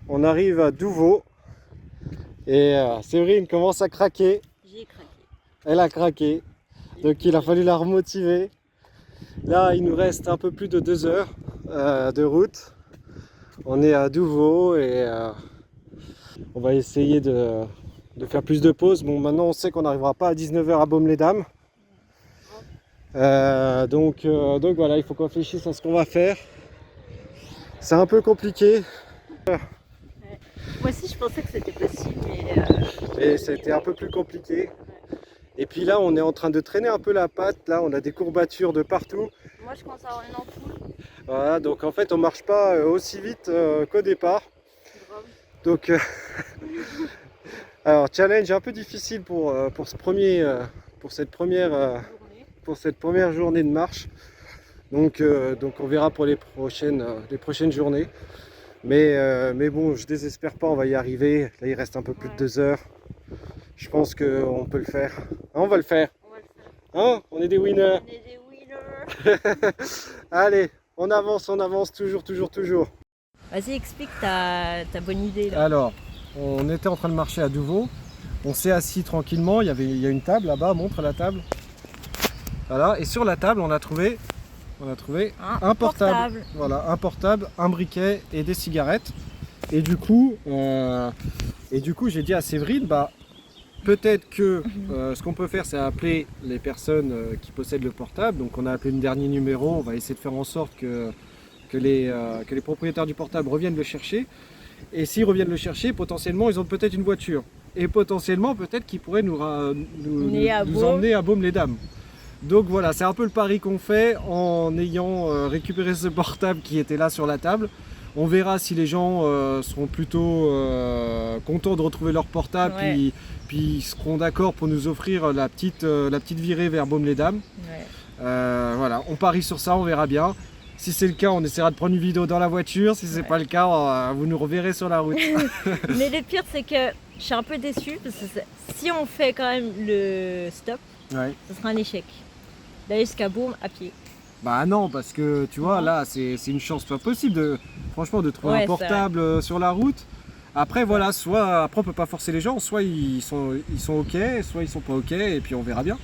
On arrive à Douveau et Séverine commence à craquer. J'ai craqué. Elle a craqué, donc il a fallu la remotiver. Là, il nous reste un peu plus de 2 heures de route. On est à Douveau et on va essayer de faire plus de pauses. Bon, maintenant on sait qu'on n'arrivera pas à 19 heures à Baume-les-Dames. Donc voilà, il faut qu'on réfléchisse à ce qu'on va faire. C'est un peu compliqué. Moi aussi, je pensais que c'était possible, mais Et c'était un peu plus compliqué. Et puis là, on est en train de traîner un peu la patte. Là, on a des courbatures de partout. moi, je commence à avoir une ampoule. Voilà, donc en fait, on marche pas aussi vite qu'au départ. Grave. Donc, alors challenge un peu difficile pour cette première journée de marche. Donc on verra pour les prochaines journées. Mais bon, je désespère pas, on va y arriver. Là, il reste un peu plus de 2 heures. Je pense qu'on peut le faire. Hein, on va le faire. On va le faire. Hein, on est des winners. On est des winners. Allez, on avance, toujours. Vas-y, explique ta bonne idée là. Alors, on était en train de marcher à Douveau. On s'est assis tranquillement. Il y a une table là-bas. Montre la table. Voilà. Et sur la table, on a trouvé un portable. Voilà, un portable, un briquet et des cigarettes. Et du coup, j'ai dit à Séverine, bah, peut-être que ce qu'on peut faire, c'est appeler les personnes qui possèdent le portable. Donc on a appelé le dernier numéro. On va essayer de faire en sorte que les propriétaires du portable reviennent le chercher. Et s'ils reviennent le chercher, potentiellement, ils ont peut-être une voiture. Et potentiellement, peut-être qu'ils pourraient nous emmener à Baume-les-Dames. Donc voilà, c'est un peu le pari qu'on fait en ayant récupéré ce portable qui était là sur la table. On verra si les gens seront plutôt contents de retrouver leur portable, Ouais. puis ils seront d'accord pour nous offrir la petite virée vers Baume-les-Dames. Ouais. Voilà, on parie sur ça, on verra bien. Si c'est le cas, on essaiera de prendre une vidéo dans la voiture. Si c'est pas le cas, vous nous reverrez sur la route. Mais le pire, c'est que je suis un peu déçue parce que si on fait quand même le stop, Ouais. ce sera un échec. D'aller jusqu'à Bourg à pied. Bah non, parce que tu vois, Non. là, c'est une chance pas possible franchement, de trouver Ouais, un c'est portable sur la route. Après, voilà, soit après on peut pas forcer les gens, soit ils sont ok, soit ils sont pas ok, et puis on verra bien.